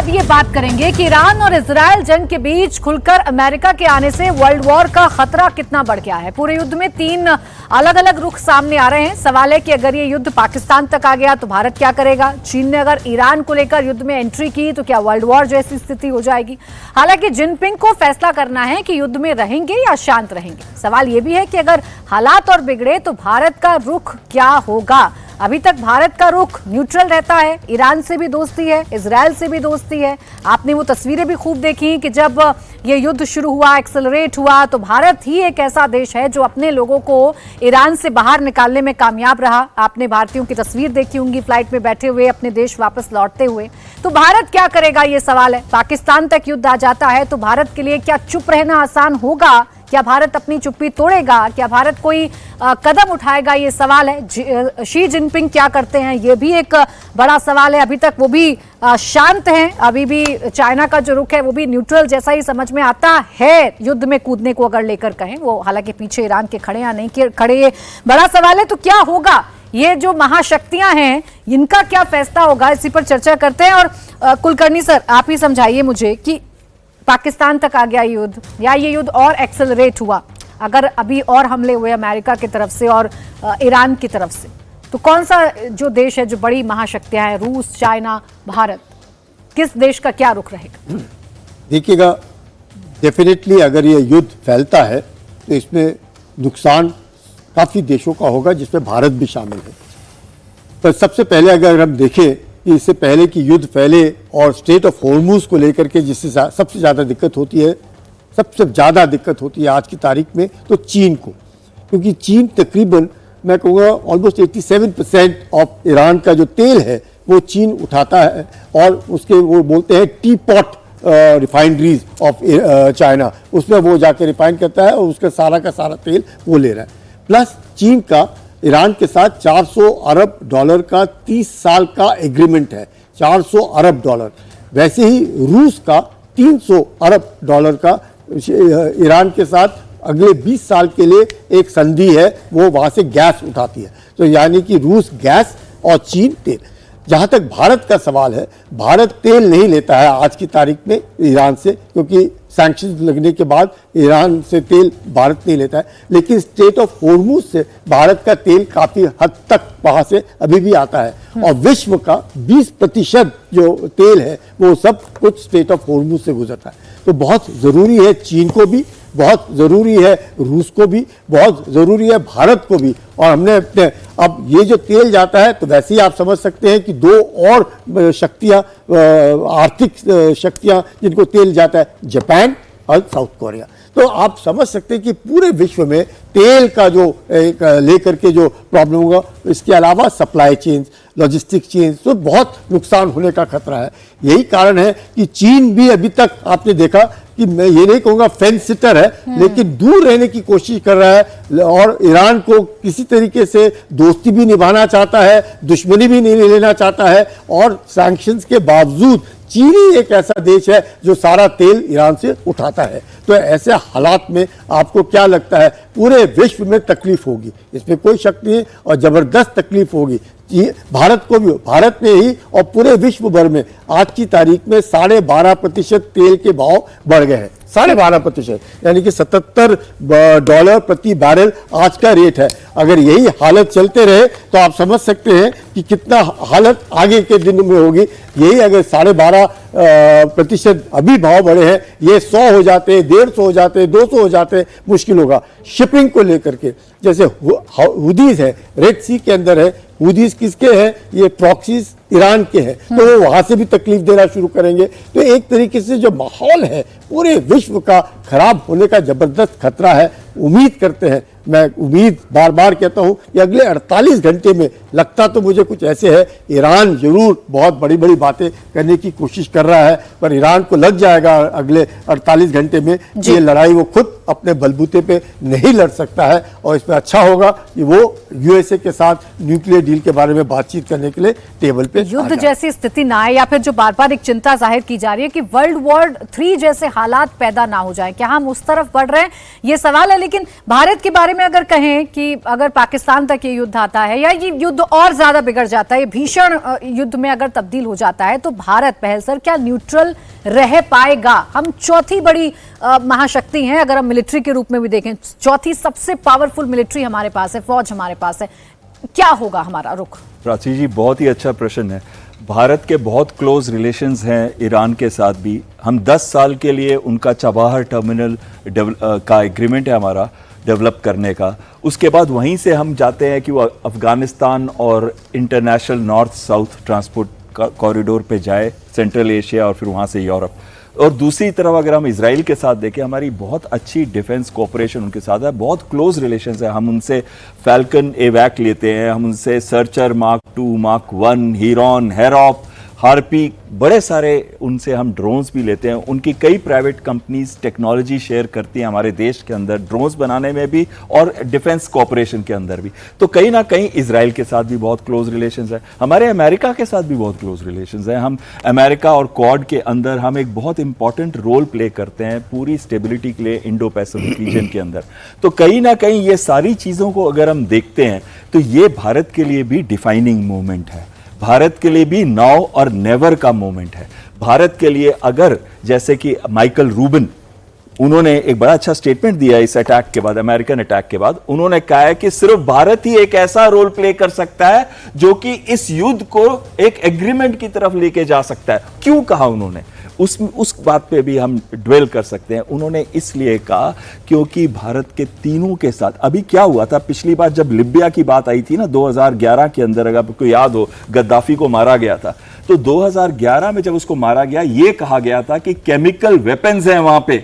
अब ये बात करेंगे कि ईरान और इजराइल जंग के बीच खुलकर अमेरिका के आने से वर्ल्ड वॉर का खतरा कितना बढ़ गया है। पूरे युद्ध में तीन अलग अलग रुख सामने आ रहे हैं। सवाल है कि अगर ये युद्ध पाकिस्तान तक आ गया तो भारत क्या करेगा। चीन ने अगर ईरान को लेकर युद्ध में एंट्री की तो क्या वर्ल्ड वॉर जैसी स्थिति हो जाएगी। हालांकि जिनपिंग को फैसला करना है कि युद्ध में रहेंगे या शांत रहेंगे। सवाल ये भी है कि अगर हालात और बिगड़े तो भारत का रुख क्या होगा। अभी तक भारत का रुख न्यूट्रल रहता है। ईरान से भी दोस्ती है, इजराइल से भी दोस्ती है। आपने वो तस्वीरें भी खूब देखी कि जब ये युद्ध शुरू हुआ, एक्सेलरेट हुआ, तो भारत ही एक ऐसा देश है जो अपने लोगों को ईरान से बाहर निकालने में कामयाब रहा। आपने भारतीयों की तस्वीर देखी होंगी फ्लाइट में बैठे हुए अपने देश वापस लौटते हुए। तो भारत क्या करेगा, ये सवाल है। पाकिस्तान तक युद्ध आ जाता है तो भारत के लिए क्या चुप रहना आसान होगा? क्या भारत अपनी चुप्पी तोड़ेगा? क्या भारत कोई कदम उठाएगा? ये सवाल है। शी जिनपिंग क्या करते हैं, ये भी एक बड़ा सवाल है। अभी तक वो भी शांत हैं। अभी भी चाइना का जो रुख है वो भी न्यूट्रल जैसा ही समझ में आता है। युद्ध में कूदने को अगर लेकर कहें, वो हालांकि पीछे ईरान के खड़े या नहीं खड़े, बड़ा सवाल है। तो क्या होगा, ये जो महाशक्तियां हैं इनका क्या फैसला होगा, इसी पर चर्चा करते हैं। और कुलकर्णी सर, आप ही समझाइए मुझे कि पाकिस्तान तक आ गया युद्ध या ये युद्ध और एक्सेलरेट हुआ, अगर अभी और हमले हुए अमेरिका की तरफ से और ईरान की तरफ से, तो कौन सा जो देश है, जो बड़ी महाशक्तियां हैं, रूस, चाइना, भारत, किस देश का क्या रुख रहेगा? देखिएगा, डेफिनेटली अगर ये युद्ध फैलता है तो इसमें नुकसान काफ़ी देशों का होगा, जिसमें भारत भी शामिल है। तो सबसे पहले अगर हम देखें कि इससे पहले कि युद्ध फैले और स्ट्रेट ऑफ हॉर्मुज को लेकर के जिससे सबसे ज़्यादा दिक्कत होती है, सबसे ज़्यादा दिक्कत होती है आज की तारीख में, तो चीन को। क्योंकि चीन तकरीबन, मैं कहूँगा ऑलमोस्ट 87% ऑफ ईरान का जो तेल है वो चीन उठाता है। और उसके वो बोलते हैं T pot refineries of China, उसमें वो जाके रिफाइन करता है और उसका सारा तेल वो ले रहा है। प्लस चीन का ईरान के साथ $400 अरब का 30 साल का एग्रीमेंट है, $400 अरब। वैसे ही रूस का $300 अरब का ईरान के साथ अगले 20 साल के लिए एक संधि है, वो वहाँ से गैस उठाती है। तो यानी कि रूस गैस और चीन तेल। जहाँ तक भारत का सवाल है, भारत तेल नहीं लेता है आज की तारीख में ईरान से, क्योंकि सैंक्शंस लगने के बाद ईरान से तेल भारत नहीं लेता है। लेकिन स्ट्रेट ऑफ हॉर्मुज से भारत का तेल काफ़ी हद तक वहाँ से अभी भी आता है। और विश्व का 20% जो तेल है वो सब कुछ स्ट्रेट ऑफ हॉर्मुज से गुजरता है। तो बहुत ज़रूरी है चीन को भी, बहुत ज़रूरी है रूस को भी, बहुत ज़रूरी है भारत को भी। और हमने अपने, अब ये जो तेल जाता है तो वैसे ही आप समझ सकते हैं कि दो और शक्तियाँ, आर्थिक शक्तियाँ जिनको तेल जाता है, जापान और साउथ कोरिया। तो आप समझ सकते हैं कि पूरे विश्व में तेल का जो एक लेकर के जो प्रॉब्लम होगा, इसके अलावा सप्लाई चेन्स, लॉजिस्टिक चेन्स, तो बहुत नुकसान होने का खतरा है। यही कारण है कि चीन भी अभी तक आपने देखा कि मैं ये नहीं कहूँगा फेंस सिटर है, लेकिन दूर रहने की कोशिश कर रहा है और ईरान को किसी तरीके से दोस्ती भी निभाना चाहता है, दुश्मनी भी नहीं लेना चाहता है। और सैंक्शंस के बावजूद चीन ही एक ऐसा देश है जो सारा तेल ईरान से उठाता है। तो ऐसे हालात में आपको क्या लगता है, पूरे विश्व में तकलीफ होगी, इसमें कोई शक नहीं है, और ज़बरदस्त तकलीफ होगी भारत को भी। भारत में ही और पूरे विश्व भर में आज की तारीख में 12.5% तेल के भाव बढ़ गए हैं। 12.5%, यानी कि $77 प्रति बैरल आज का रेट है। अगर यही हालत चलते रहे तो आप समझ सकते हैं कि कितना हालत आगे के दिन में होगी। यही अगर 12.5% अभी भाव बढ़े हैं, ये 100 हो जाते, 150 हो जाते, 200 हो जाते, मुश्किल होगा। शिपिंग को लेकर के, जैसे हुदीज है, रेड सी के अंदर है, हुदीज किसके हैं, ये प्रॉक्सीज ईरान के हैं, तो वो वहां से भी तकलीफ देना शुरू करेंगे। तो एक तरीके से जो माहौल है पूरे विश्व का खराब होने का जबरदस्त खतरा है। उम्मीद करते हैं, मैं उम्मीद बार बार कहता हूं कि अगले 48 घंटे में, लगता तो मुझे कुछ ऐसे है, ईरान जरूर बहुत बड़ी बड़ी बातें करने की कोशिश कर रहा है, पर ईरान को लग जाएगा अगले 48 घंटे में ये लड़ाई वो खुद अपने बलबूते पे नहीं लड़ सकता है। और इसमें अच्छा होगा कि वो यूएसए के साथ न्यूक्लियर डील के बारे में बातचीत करने के लिए टेबल पे युद्ध जैसी स्थिति ना आए, या फिर जो बार बार एक चिंता जाहिर की जा रही है कि वर्ल्ड वॉर 3 जैसे हालात पैदा ना हो जाए। क्या हम उस तरफ बढ़ रहे हैं, ये सवाल है। लेकिन भारत के बारे में में अगर कहें कि अगर पाकिस्तान तक ये युद्ध आता है या ये युद्ध और ज्यादा बिगड़ जाता है, ये भीषण युद्ध में अगर तब्दील हो जाता है, तो भारत पहल सर क्या न्यूट्रल रह पाएगा? हम चौथी बड़ी महाशक्ति हैं, अगर हम मिलिट्री के रूप में भी देखें, चौथी सबसे पावरफुल मिलिट्री हमारे पास है, फौज हमारे पास है। क्या होगा हमारा रुख? प्राची जी, बहुत ही अच्छा प्रश्न है। भारत के बहुत क्लोज रिलेशंस हैं ईरान के साथ भी। हम 10 साल के लिए उनका चबाहर टर्मिनल का एग्रीमेंट है हमारा डेवलप करने का। उसके बाद वहीं से हम जाते हैं कि वो अफगानिस्तान और international north south transport corridor पे जाए, सेंट्रल एशिया और फिर वहाँ से यूरोप। और दूसरी तरफ अगर हम इजराइल के साथ देखें, हमारी बहुत अच्छी डिफेंस कोऑपरेशन उनके साथ है, बहुत क्लोज रिलेशंस है। हम उनसे फैल्कन एवैक लेते हैं, हम उनसे सर्चर मार्क 2, मार्क 1, हीरॉन, हेरॉप, हार्पी, बड़े सारे उनसे हम ड्रोन्स भी लेते हैं। उनकी कई प्राइवेट कंपनीज टेक्नोलॉजी शेयर करती हैं हमारे देश के अंदर, ड्रोन्स बनाने में भी और डिफेंस कोऑपरेशन के अंदर भी। तो कहीं ना कहीं इजराइल के साथ भी बहुत क्लोज रिलेशंस है, हमारे अमेरिका के साथ भी बहुत क्लोज रिलेशंस है। हम अमेरिका और क्वाड के अंदर हम एक बहुत इंपॉर्टेंट रोल प्ले करते हैं पूरी स्टेबिलिटी के लिए इंडो पैसिफिक रीजन के अंदर। तो कहीं ना कहीं ये सारी चीज़ों को अगर हम देखते हैं तो ये भारत के लिए भी डिफाइनिंग मोमेंट है, भारत के लिए भी नाउ और नेवर का मोमेंट है। भारत के लिए अगर जैसे कि माइकल रूबिन, उन्होंने एक बड़ा अच्छा स्टेटमेंट दिया इस अटैक के बाद, अमेरिकन अटैक के बाद। उन्होंने कहा है कि सिर्फ भारत ही एक ऐसा रोल प्ले कर सकता है जो कि इस युद्ध को एक एग्रीमेंट की तरफ लेके जा सकता है। क्यों कहा उन्होंने, उस बात पे भी हम ड्वेल कर सकते हैं। उन्होंने इसलिए कहा क्योंकि भारत के तीनों के साथ अभी क्या हुआ था, पिछली बार जब लिबिया की बात आई थी ना 2011 के अंदर, अगर आपको याद हो, गद्दाफी को मारा गया था। तो 2011 में जब उसको मारा गया, यह कहा गया था कि केमिकल वेपन्स हैं वहां पे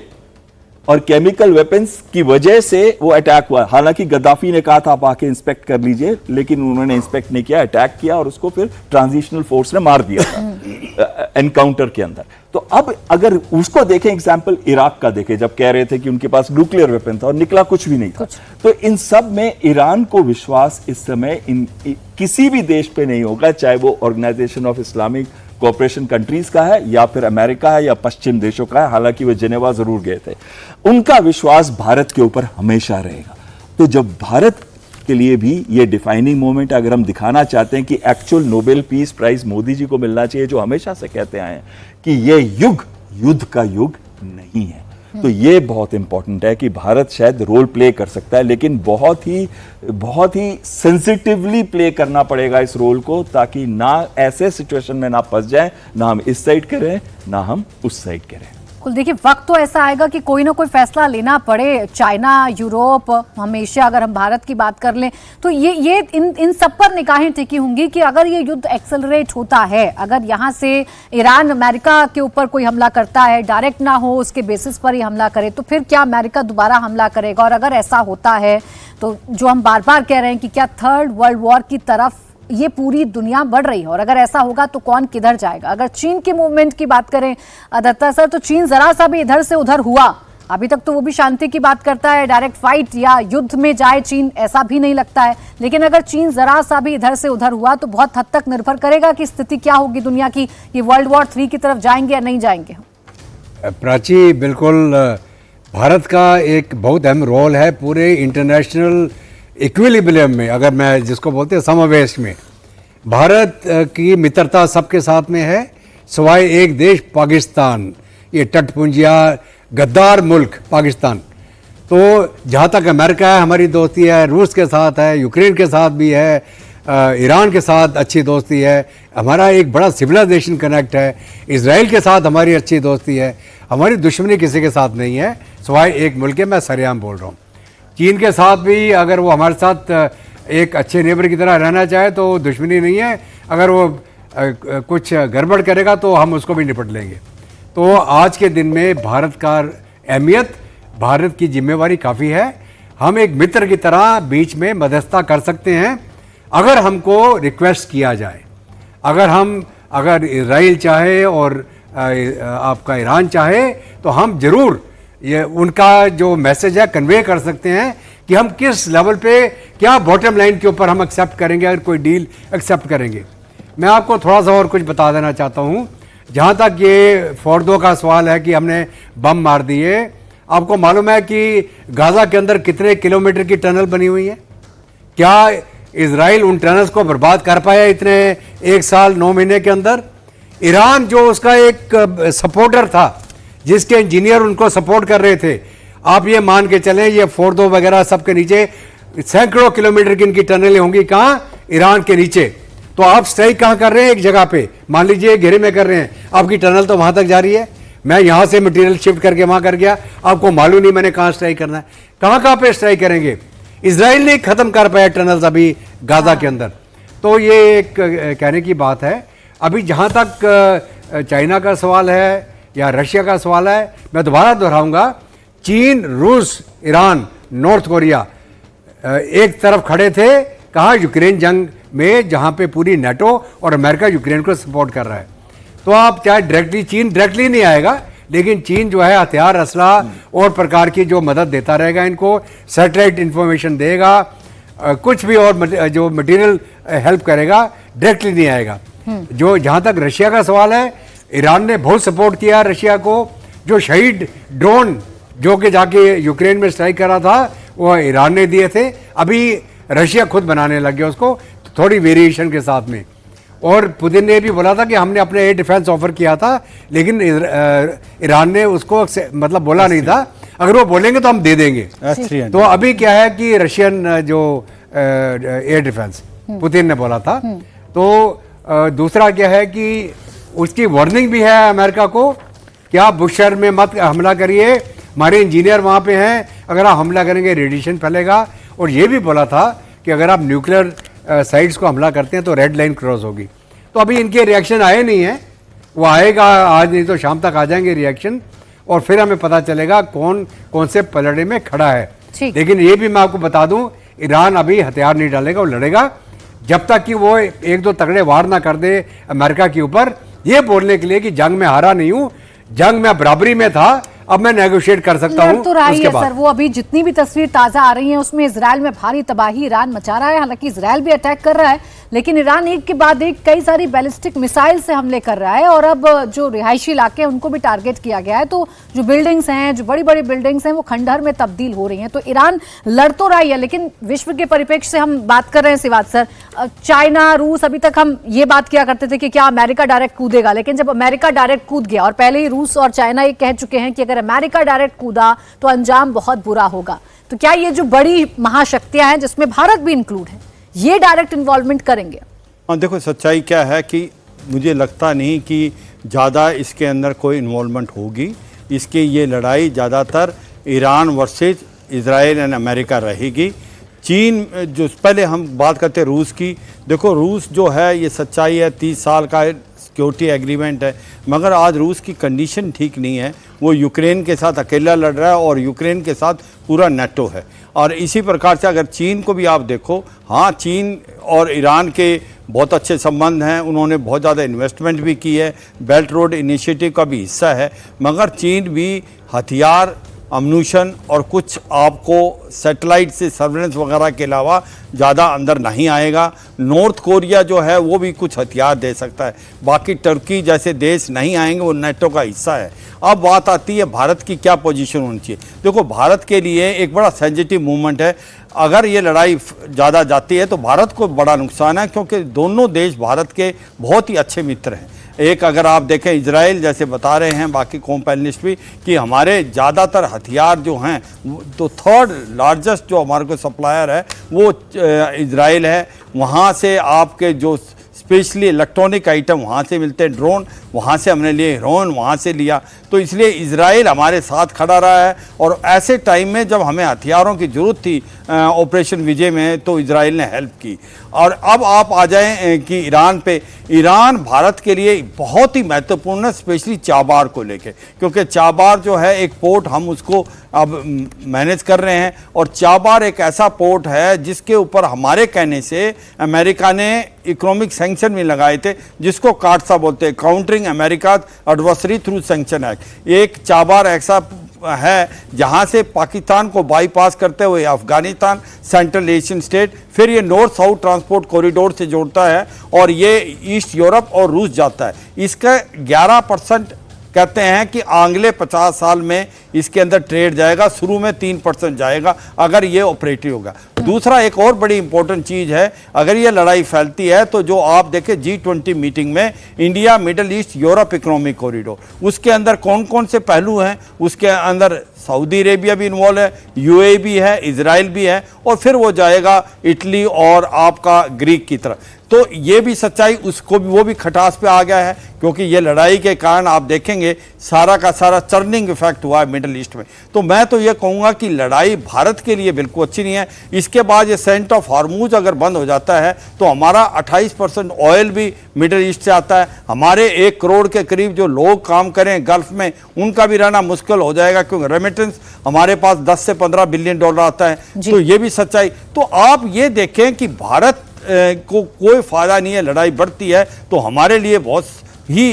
और केमिकल वेपन्स की वजह से वो अटैक हुआ। हालांकि गद्दाफी ने कहा था आप आके इंस्पेक्ट कर लीजिए, लेकिन उन्होंने इंस्पेक्ट नहीं किया, अटैक किया और उसको फिर ट्रांजिशनल फोर्स ने मार दिया था एनकाउंटर के अंदर। तो अब अगर उसको देखें, एग्जाम्पल इराक का देखें, जब कह रहे थे कि उनके पास न्यूक्लियर वेपन था और निकला कुछ भी नहीं था। तो इन सब में ईरान को विश्वास इस समय किसी भी देश पे नहीं होगा, चाहे वो organisation of Islamic cooperation countries का है या फिर अमेरिका है या पश्चिम देशों का है। हालांकि वो जेनेवा जरूर गए थे, उनका विश्वास भारत के ऊपर हमेशा रहेगा। तो जब भारत के लिए भी ये डिफाइनिंग मोमेंट, अगर हम दिखाना चाहते हैं कि actual Nobel peace prize Modi ji को मिलना चाहिए, जो हमेशा से कहते आए हैं कि ये युग युद्ध का युग नहीं है, तो ये बहुत इंपॉर्टेंट है कि भारत शायद रोल प्ले कर सकता है, लेकिन बहुत ही सेंसिटिवली प्ले करना पड़ेगा इस रोल को, ताकि ना ऐसे सिचुएशन में ना फंस जाए, ना हम इस साइड करें ना हम उस साइड करें। कुल देखिए, वक्त तो ऐसा आएगा कि कोई ना कोई फैसला लेना पड़े। चाइना, यूरोप, हम एशिया, अगर हम भारत की बात कर लें तो ये इन सब पर निगाहें टिकी होंगी कि अगर ये युद्ध एक्सेलरेट होता है, अगर यहाँ से ईरान अमेरिका के ऊपर कोई हमला करता है, डायरेक्ट ना हो, उसके बेसिस पर ही हमला करे, तो फिर क्या अमेरिका दोबारा हमला करेगा? और अगर ऐसा होता है तो जो हम बार बार कह रहे हैं कि क्या थर्ड वर्ल्ड वॉर की तरफ ये पूरी दुनिया बढ़ रही है, और अगर ऐसा होगा तो कौन किधर जाएगा? अगर चीन की मूवमेंट की बात करें दत्ता सर, तो चीन जरा सा भी इधर से उधर हुआ, अभी तक तो वो भी शांति की बात करता है, डायरेक्ट फाइट या युद्ध में जाए चीन, ऐसा भी नहीं लगता है। लेकिन अगर चीन जरा सा भी इधर से उधर हुआ तो बहुत हद तक निर्भर करेगा कि स्थिति क्या होगी दुनिया की, ये वर्ल्ड वॉर 3 की तरफ जाएंगे या नहीं जाएंगे। प्राची, बिल्कुल भारत का एक बहुत अहम रोल है पूरे इंटरनेशनल इक्विलिब्रियम में, अगर मैं जिसको बोलते हैं समावेश में। भारत की मित्रता सबके साथ में है, सिवाय एक देश पाकिस्तान, ये तटपुंजिया गद्दार मुल्क पाकिस्तान। तो जहाँ तक अमेरिका है, हमारी दोस्ती है, रूस के साथ है, यूक्रेन के साथ भी है, ईरान के साथ अच्छी दोस्ती है, हमारा एक बड़ा सिविलाइजेशन कनेक्ट है, इजराइल के साथ हमारी अच्छी दोस्ती है, हमारी दुश्मनी किसी के साथ नहीं है सिवाय एक मुल्क के, मैं सरेआम बोल रहा हूँ। चीन के साथ भी अगर वो हमारे साथ एक अच्छे नेबर की तरह रहना चाहे तो दुश्मनी नहीं है, अगर वो कुछ गड़बड़ करेगा तो हम उसको भी निपट लेंगे। तो आज के दिन में भारत का अहमियत, भारत की जिम्मेवारी काफ़ी है। हम एक मित्र की तरह बीच में मध्यस्थता कर सकते हैं अगर हमको रिक्वेस्ट किया जाए। अगर इजराइल चाहे और आपका ईरान चाहे तो हम ज़रूर ये उनका जो मैसेज है कन्वे कर सकते हैं कि हम किस लेवल पे, क्या बॉटम लाइन के ऊपर हम एक्सेप्ट करेंगे अगर कोई डील एक्सेप्ट करेंगे। मैं आपको थोड़ा सा और कुछ बता देना चाहता हूँ। जहाँ तक ये फोर्दो का सवाल है कि हमने बम मार दिए, आपको मालूम है कि गाजा के अंदर कितने किलोमीटर की टनल बनी हुई है? क्या इजराइल उन टनल्स को बर्बाद कर पाया इतने 1 साल 9 महीने के अंदर? ईरान जो उसका एक सपोर्टर था, जिसके इंजीनियर उनको सपोर्ट कर रहे थे, आप ये मान के चलें ये फोर्दो वगैरह सबके नीचे सैकड़ों किलोमीटर की इनकी टनलें होंगी। कहाँ? ईरान के नीचे। तो आप स्ट्राइक कहाँ कर रहे हैं? एक जगह पे मान लीजिए घेरे में कर रहे हैं, आपकी टनल तो वहां तक जा रही है, मैं यहां से मटेरियल शिफ्ट करके वहां कर गया, आपको मालूम नहीं मैंने कहां स्ट्राइक करना है। कहां पे स्ट्राइक करेंगे? इजराइल ने खत्म कर पाया टनल्स अभी गाजा के अंदर। तो ये एक कहने की बात है। अभी जहां तक चाइना का सवाल है या रशिया का सवाल है, मैं दोबारा दोहराऊंगा, चीन, रूस, ईरान, नॉर्थ कोरिया एक तरफ खड़े थे, कहा यूक्रेन जंग में, जहां पे पूरी नेटो और अमेरिका यूक्रेन को सपोर्ट कर रहा है। तो आप चाहे डायरेक्टली, चीन डायरेक्टली नहीं आएगा, लेकिन चीन जो है हथियार, असला और प्रकार की जो मदद देता रहेगा, इनको सैटेलाइट इंफॉर्मेशन देगा, कुछ भी और जो मटेरियल हेल्प करेगा, डायरेक्टली नहीं आएगा। जो जहां तक रशिया का सवाल है, ईरान ने बहुत सपोर्ट किया रशिया को। जो शहीद ड्रोन जो कि जाके यूक्रेन में स्ट्राइक करा था, वो ईरान ने दिए थे। अभी रशिया खुद बनाने लग गया उसको, थोड़ी वेरिएशन के साथ में। और पुतिन ने भी बोला था कि हमने अपने एयर डिफेंस ऑफर किया था, लेकिन ईरान ने उसको मतलब बोला नहीं था, अगर वो बोलेंगे तो हम दे देंगे। तो अभी क्या है कि रशियन जो एयर डिफेंस पुतिन ने बोला था। तो दूसरा क्या है कि उसकी वार्निंग भी है अमेरिका को कि आप बुश शहर में मत हमला करिए, हमारे इंजीनियर वहाँ पे हैं, अगर आप हमला करेंगे रेडिएशन फैलेगा। और ये भी बोला था कि अगर आप न्यूक्लियर साइट्स को हमला करते हैं तो रेड लाइन क्रॉस होगी। तो अभी इनके रिएक्शन आए नहीं है, वो आएगा आज, नहीं तो शाम तक आ जाएंगे रिएक्शन, और फिर हमें पता चलेगा कौन कौन से पलड़े में खड़ा है। लेकिन ये भी मैं आपको बता दूं, ईरान अभी हथियार नहीं डालेगा, वो लड़ेगा जब तक कि वो 1-2 तगड़े वार ना कर दे अमेरिका के ऊपर, ये बोलने के लिए कि जंग में हारा नहीं हूं, जंग में बराबरी में था, अब मैं नेगोशिएट कर सकता हूं। तो रही है सर, वो अभी जितनी भी तस्वीर ताजा आ रही हैं उसमें इजराइल में भारी तबाही ईरान मचा रहा है। हालांकि इजराइल भी अटैक कर रहा है, लेकिन ईरान एक के बाद एक कई सारी बैलिस्टिक मिसाइल से हमले कर रहा है, और अब जो रिहायशी इलाके हैं उनको भी टारगेट किया गया है। तो जो बिल्डिंग्स हैं, जो बड़ी बड़ी बिल्डिंग्स हैं, वो खंडहर में तब्दील हो रही हैं। तो ईरान लड़ तो रही है, लेकिन विश्व के परिप्रेक्ष्य से हम बात कर रहे हैं सिवात सर, चाइना, रूस, अभी तक हम ये बात किया करते थे कि क्या अमेरिका डायरेक्ट कूदेगा, लेकिन जब अमेरिका डायरेक्ट कूद गया, और पहले ही रूस और चाइना ये कह चुके हैं कि अगर अमेरिका डायरेक्ट कूदा तो अंजाम बहुत बुरा होगा, तो क्या ये जो बड़ी महाशक्तियां हैं जिसमें भारत भी इंक्लूड है, ये डायरेक्ट इन्वॉल्वमेंट करेंगे? हाँ, देखो सच्चाई क्या है कि मुझे लगता नहीं कि ज़्यादा इसके अंदर कोई इन्वॉल्वमेंट होगी। इसकी ये लड़ाई ज़्यादातर Iran versus Israel and America रहेगी। चीन, जो पहले हम बात करते हैं रूस की, देखो रूस जो है, ये सच्चाई है 30 साल का सिक्योरिटी एग्रीमेंट है, मगर आज रूस की कंडीशन ठीक नहीं है। वो यूक्रेन के साथ अकेला लड़ रहा है और यूक्रेन के साथ पूरा नेटो है। और इसी प्रकार से अगर चीन को भी आप देखो, हाँ चीन और ईरान के बहुत अच्छे संबंध हैं, उन्होंने बहुत ज़्यादा इन्वेस्टमेंट भी की है, बेल्ट रोड इनिशिएटिव का भी हिस्सा है, मगर चीन भी हथियार, अम्यूनिशन और कुछ आपको सैटेलाइट से सर्वेलेंस वगैरह के अलावा ज़्यादा अंदर नहीं आएगा। नॉर्थ कोरिया जो है वो भी कुछ हथियार दे सकता है, बाकी टर्की जैसे देश नहीं आएंगे, वो नेटो का हिस्सा है। अब बात आती है भारत की क्या पोजीशन होनी चाहिए। देखो भारत के लिए एक बड़ा सेंसिटिव मूवमेंट है, अगर ये लड़ाई ज़्यादा जाती है तो भारत को बड़ा नुकसान है, क्योंकि दोनों देश भारत के बहुत ही अच्छे मित्र हैं। एक अगर आप देखें इजराइल, जैसे बता रहे हैं बाकी कॉम पैनलिस्ट भी, कि हमारे ज़्यादातर हथियार जो हैं, तो 3rd लार्जेस्ट जो हमारे को सप्लायर है वो इजराइल है। वहाँ से आपके जो स्पेशली इलेक्ट्रॉनिक आइटम वहाँ से मिलते हैं, ड्रोन वहाँ से हमने लिए, ड्रोन वहाँ से लिया, तो इसलिए इजराइल हमारे साथ खड़ा रहा है। और ऐसे टाइम में जब हमें हथियारों की ज़रूरत थी ऑपरेशन विजय में, तो इजराइल ने हेल्प की। और अब आप आ जाएं कि ईरान पे, ईरान भारत के लिए बहुत ही महत्वपूर्ण है, स्पेशली चाबार को लेके, क्योंकि चाबार जो है एक पोर्ट, हम उसको अब मैनेज कर रहे हैं, और चाबार एक ऐसा पोर्ट है जिसके ऊपर हमारे कहने से अमेरिका ने इकोनॉमिक सैंक्शन भी लगाए थे, जिसको काटसा बोलते हैं, countering America adversary through sanction act. एक चाबार ऐसा है जहां से पाकिस्तान को बाईपास करते हुए अफगानिस्तान, सेंट्रल एशियन स्टेट, फिर ये नॉर्थ साउथ ट्रांसपोर्ट कॉरिडोर से जोड़ता है, और ये ईस्ट यूरोप और रूस जाता है। इसका 11% कहते हैं कि अगले 50 साल में इसके अंदर ट्रेड जाएगा, शुरू में 3% जाएगा अगर ये ऑपरेटिव होगा। दूसरा एक और बड़ी इंपॉर्टेंट चीज़ है, अगर ये लड़ाई फैलती है तो जो आप देखें G20 मीटिंग में India, middle east, Europe economic corridor, उसके अंदर कौन कौन से पहलू हैं? उसके अंदर सऊदी अरेबिया भी इन्वॉल्व है, यूएई भी है, इजराइल भी है, और फिर वो जाएगा इटली और आपका ग्रीक की तरफ। तो ये भी सच्चाई, उसको भी वो भी खटास पे आ गया है, क्योंकि ये लड़ाई के कारण आप देखेंगे सारा का सारा टर्निंग इफेक्ट हुआ है मिडिल ईस्ट में। तो मैं तो ये कहूँगा कि लड़ाई भारत के लिए बिल्कुल अच्छी नहीं है। इसके बाद ये सेंट ऑफ हार्मूज अगर बंद हो जाता है तो हमारा 28% ऑयल भी मिडिल ईस्ट से आता है। हमारे 1 करोड़ के करीब जो लोग काम करें गल्फ में, उनका भी रहना मुश्किल हो जाएगा, क्योंकि रेमिटेंस हमारे पास 10 से 15 बिलियन डॉलर आता है। तो ये भी सच्चाई। तो आप ये देखें कि भारत को कोई फायदा नहीं है, लड़ाई बढ़ती है तो हमारे लिए बहुत ही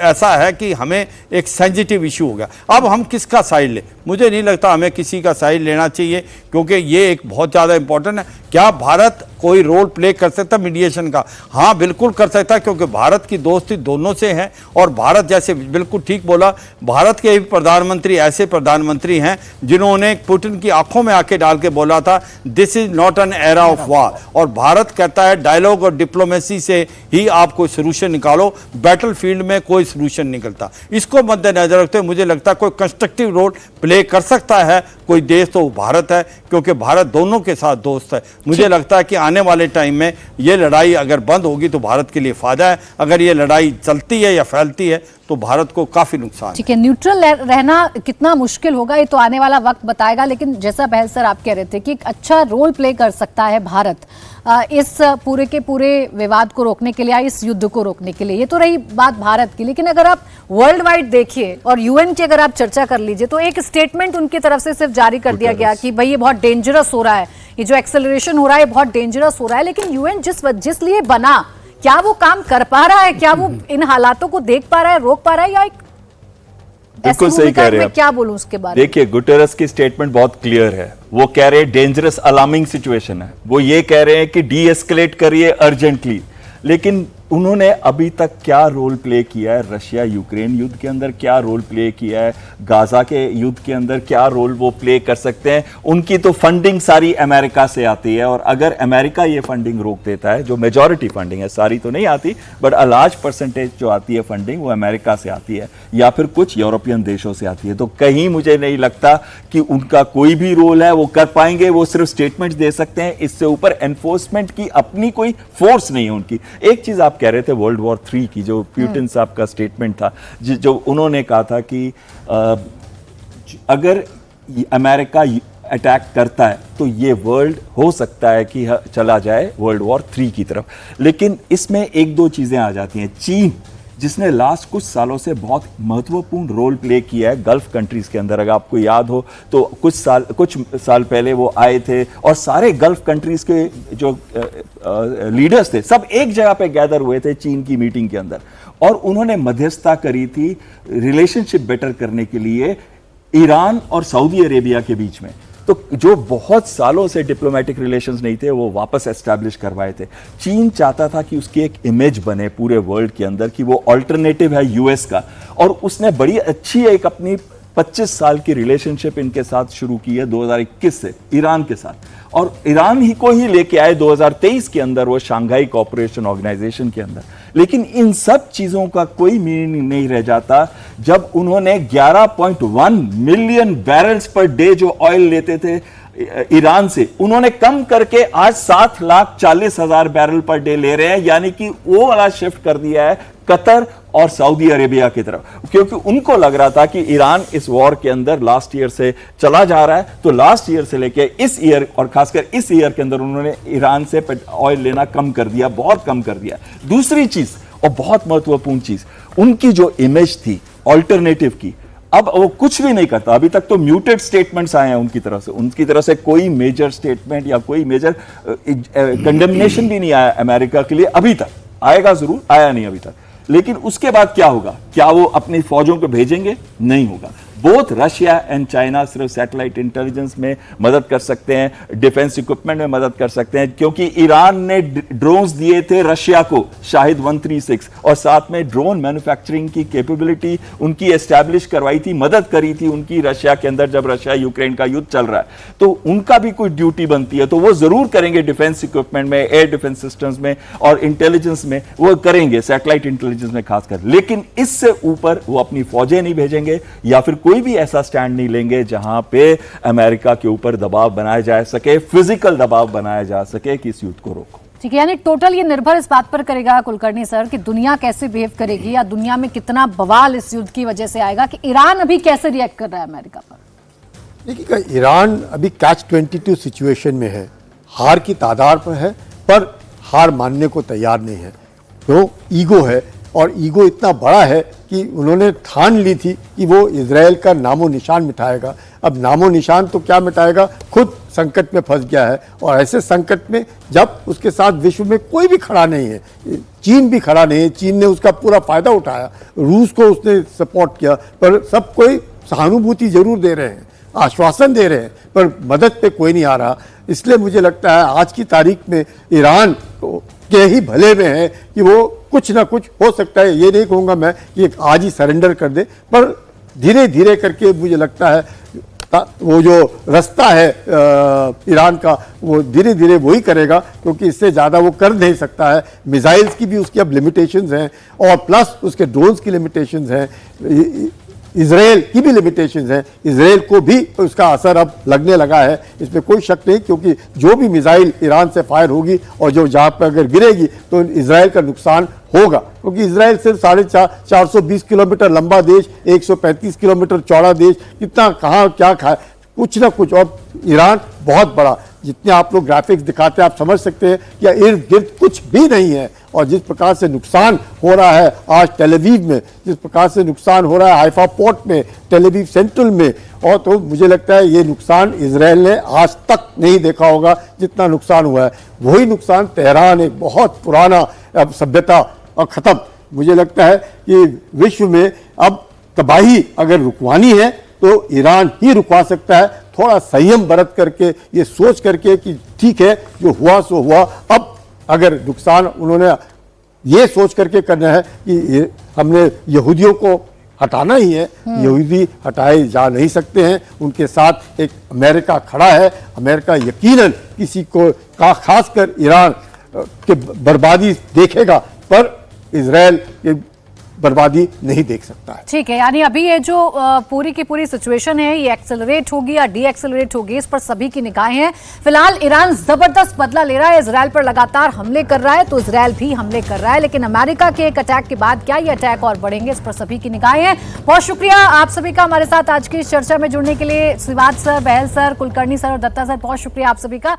ऐसा है कि हमें एक सेंसिटिव इशू हो गया। अब हम किसका साइड लें? मुझे नहीं लगता हमें किसी का साइड लेना चाहिए, क्योंकि ये एक बहुत ज़्यादा इंपॉर्टेंट है। क्या भारत कोई रोल प्ले कर सकता मीडिएशन का? हाँ, बिल्कुल कर सकता है, क्योंकि भारत की दोस्ती दोनों से है। और भारत, जैसे बिल्कुल ठीक बोला, भारत के प्रधानमंत्री ऐसे प्रधानमंत्री हैं जिन्होंने पुतिन की आंखों में आके डाल के बोला था this is not an era of war. और भारत कहता है डायलॉग और डिप्लोमेसी से ही आप कोई सोल्यूशन निकालो, बैटल फील्ड में कोई सोल्यूशन निकलता। इसको मद्देनजर रखते हुए मुझे लगता है कोई कंस्ट्रक्टिव रोल प्ले कर सकता है कोई देश तो भारत है, क्योंकि भारत दोनों के साथ दोस्त है। मुझे लगता है कि आने वाले टाइम में ये लड़ाई अगर बंद होगी तो भारत के लिए फायदा है। अगर ये लड़ाई चलती है या फैलती है तो भारत को काफी नुकसान। ठीक है, न्यूट्रल रहना कितना मुश्किल होगा ये तो आने वाला वक्त बताएगा, लेकिन जैसा बहल सर आप कह रहे थे कि एक अच्छा रोल प्ले कर सकता है भारत इस पूरे के पूरे विवाद को रोकने के लिए, इस युद्ध को रोकने के लिए। ये तो रही बात भारत की, लेकिन अगर आप वर्ल्ड वाइड देखिए और यूएन की अगर आप चर्चा कर लीजिए तो एक स्टेटमेंट उनकी तरफ से सिर्फ जारी कर दिया गया कि भाई ये बहुत डेंजरस हो रहा है, ये जो एक्सेलरेशन हो रहा है बहुत डेंजरस हो रहा है। लेकिन यूएन जिस लिए बना, क्या वो काम कर पा रहा है? क्या वो इन हालातों को देख पा रहा है, रोक पा रहा है? या एक बिल्कुल सही कह रहे हैं। क्या बोलूं उसके बारे में? देखिए, गुटेरस की स्टेटमेंट बहुत क्लियर है। वो कह रहे हैं डेंजरस अलार्मिंग सिचुएशन है। वो ये कह रहे हैं कि डी एस्केलेट करिए अर्जेंटली। लेकिन उन्होंने अभी तक क्या रोल प्ले किया है रशिया यूक्रेन युद्ध के अंदर, क्या रोल प्ले किया है गाजा के युद्ध के अंदर, क्या रोल वो प्ले कर सकते हैं? उनकी तो फंडिंग सारी अमेरिका से आती है, और अगर अमेरिका ये फंडिंग रोक देता है, जो मेजॉरिटी फंडिंग है, सारी तो नहीं आती बट अ लार्ज परसेंटेज जो आती है फंडिंग वो अमेरिका से आती है या फिर कुछ यूरोपियन देशों से आती है, तो कहीं मुझे नहीं लगता कि उनका कोई भी रोल है वो कर पाएंगे। वो सिर्फ स्टेटमेंट दे सकते हैं, इससे ऊपर एनफोर्समेंट की अपनी कोई फोर्स नहीं है उनकी। एक चीज आप कह रहे थे वर्ल्ड वॉर 3 की, जो पुतिन साहब का स्टेटमेंट था, जो उन्होंने कहा था कि अगर अमेरिका अटैक करता है तो ये वर्ल्ड हो सकता है कि चला जाए वर्ल्ड वॉर 3 की तरफ। लेकिन इसमें एक दो चीजें आ जाती हैं। चीन, जिसने लास्ट कुछ सालों से बहुत महत्वपूर्ण रोल प्ले किया है गल्फ कंट्रीज के अंदर, अगर आपको याद हो तो कुछ साल पहले वो आए थे और सारे गल्फ कंट्रीज के जो लीडर्स थे सब एक जगह पे गैदर हुए थे चीन की मीटिंग के अंदर, और उन्होंने मध्यस्थता करी थी रिलेशनशिप बेटर करने के लिए ईरान और सऊदी अरेबिया के बीच में। तो जो बहुत सालों से डिप्लोमेटिक रिलेशंस नहीं थे वो वापस एस्टैब्लिश करवाए थे। चीन चाहता था कि उसकी एक इमेज बने पूरे वर्ल्ड के अंदर कि वो अल्टरनेटिव है यूएस का, और उसने बड़ी अच्छी एक अपनी 25 साल की रिलेशनशिप इनके साथ शुरू की है 2021 से ईरान के साथ, और ईरान ही को ही लेके आए 2023 के अंदर वो शंघाई कोऑपरेशन ऑर्गेनाइजेशन के अंदर। लेकिन इन सब चीजों का कोई मीनिंग नहीं रह जाता जब उन्होंने 11.1 मिलियन बैरल्स पर डे जो ऑयल लेते थे ईरान से, उन्होंने कम करके आज 7,40,000 बैरल पर डे ले रहे हैं, यानी कि वो वाला शिफ्ट कर दिया है कतर और सऊदी अरेबिया की तरफ, क्योंकि उनको लग रहा था कि ईरान इस वॉर के अंदर लास्ट ईयर से चला जा रहा है, तो लास्ट ईयर से लेके इस ईयर और खासकर इस ईयर के अंदर उन्होंने ईरान से ऑयल लेना कम कर दिया, बहुत कम कर दिया। दूसरी चीज और बहुत महत्वपूर्ण चीज, उनकी जो इमेज थी ऑल्टरनेटिव की, अब वो कुछ भी नहीं करता। अभी तक तो म्यूटेड स्टेटमेंट्स आए हैं उनकी तरफ से कोई मेजर स्टेटमेंट या कोई मेजर कंडेमनेशन भी नहीं आया अमेरिका के लिए अभी तक। आएगा जरूर, आया नहीं अभी तक। लेकिन उसके बाद क्या होगा? क्या वो अपनी फौजों को भेजेंगे? नहीं होगा। बोथ रशिया एंड चाइना सिर्फ सैटेलाइट इंटेलिजेंस में मदद कर सकते हैं, डिफेंस इक्विपमेंट में मदद कर सकते हैं, क्योंकि ईरान ने ड्रोन्स दिए थे रशिया को, शाहिद 136, और साथ में ड्रोन मैन्युफैक्चरिंग की कैपेबिलिटी उनकी एस्टैब्लिश करवाई थी, मदद करी थी उनकी रशिया के अंदर जब रशिया यूक्रेन का युद्ध चल रहा है। तो उनका भी कोई ड्यूटी बनती है, तो वो जरूर करेंगे डिफेंस इक्विपमेंट में, एयर डिफेंस सिस्टम्स में और इंटेलिजेंस में, वो करेंगे, सैटेलाइट इंटेलिजेंस में खासकर। लेकिन इससे ऊपर वो अपनी फौजें नहीं भेजेंगे या फिर कोई भी ऐसा स्टैंड नहीं लेंगे जहां पे अमेरिका के ऊपर दबाव बनाया जा सके, फिजिकल दबाव बनाया जा सके कि इस युद्ध को रोको। ठीक है, यानी टोटल ये निर्भर इस बात पर करेगा कुलकर्णी सर कि दुनिया कैसे बिहेव करेगी, या दुनिया में कितना बवाल इस युद्ध की वजह से आएगा, कि ईरान अभी कैसे रिएक्ट कर रहा है अमेरिका पर। देखिएगा, ईरान अभी कैच 22 सिचुएशन में है, हार की तादार पर है, पर हार मानने को तैयार नहीं है। तो ईगो है, और ईगो इतना बड़ा है कि उन्होंने ठान ली थी कि वो इजराइल का नामो निशान मिटाएगा। अब नामो निशान तो क्या मिटाएगा, खुद संकट में फंस गया है। और ऐसे संकट में जब उसके साथ विश्व में कोई भी खड़ा नहीं है, चीन भी खड़ा नहीं है, चीन ने उसका पूरा फायदा उठाया, रूस को उसने सपोर्ट किया, पर सब कोई सहानुभूति जरूर दे रहे हैं, आश्वासन दे रहे हैं, पर मदद पे कोई नहीं आ रहा। इसलिए मुझे लगता है आज की तारीख में ईरान के ही भले में है कि वो कुछ ना कुछ हो सकता है। ये नहीं कहूँगा मैं कि आज ही सरेंडर कर दे, पर धीरे धीरे करके मुझे लगता है वो जो रास्ता है ईरान का, वो धीरे धीरे वही करेगा, क्योंकि इससे ज़्यादा वो कर नहीं सकता है। मिसाइल्स की भी उसकी अब लिमिटेशंस हैं, और प्लस उसके ड्रोन्स की लिमिटेशंस हैं, इजराइल की भी लिमिटेशंस हैं। इजराइल को भी उसका असर अब लगने लगा है, इसमें कोई शक नहीं, क्योंकि जो भी मिसाइल ईरान से फायर होगी और जो जहाँ पर अगर गिरेगी तो इजराइल का नुकसान होगा, क्योंकि इजराइल सिर्फ 420 किलोमीटर लंबा देश, 135 किलोमीटर चौड़ा देश, कितना कहाँ क्या खाए, कुछ ना कुछ। और ईरान बहुत बड़ा, जितने आप लोग ग्राफिक्स दिखाते हैं आप समझ सकते हैं कि इर्द गिर्द कुछ भी नहीं है। और जिस प्रकार से नुकसान हो रहा है आज टेल अवीव में, जिस प्रकार से नुकसान हो रहा है हाइफा पोर्ट में, टेल अवीव सेंट्रल में, और तो मुझे लगता है ये नुकसान इजराइल ने आज तक नहीं देखा होगा जितना नुकसान हुआ है। वही नुकसान तेहरान, एक बहुत पुराना सभ्यता, और ख़त्म। मुझे लगता है कि विश्व में अब तबाही अगर रुकवानी है तो ईरान ही रुकवा सकता है, थोड़ा संयम बरत करके, ये सोच करके कि ठीक है जो हुआ सो हुआ। अब अगर नुकसान उन्होंने ये सोच करके करना है कि हमने यहूदियों को हटाना ही है, यहूदी हटाए जा नहीं सकते हैं, उनके साथ एक अमेरिका खड़ा है। अमेरिका यकीनन किसी को खासकर ईरान के बर्बादी देखेगा, पर इजराइल के बर्बादी नहीं देख सकता है। ठीक है, यानी अभी ये जो पूरी की पूरी सिचुएशन है, ये एक्सेलरेट होगी या डी एक्सेलरेट होगी, इस पर सभी की निगाहें हैं। फिलहाल ईरान जबरदस्त बदला ले रहा है, इजराइल पर लगातार हमले कर रहा है, तो इजराइल भी हमले कर रहा है, लेकिन अमेरिका के एक अटैक के बाद क्या ये अटैक और बढ़ेंगे, इस पर सभी की निगाहें हैं। बहुत शुक्रिया आप सभी का हमारे साथ आज की इस चर्चा में जुड़ने के लिए। सिवाद सर, बहल सर, कुलकर्णी सर और दत्ता सर, बहुत शुक्रिया आप सभी का।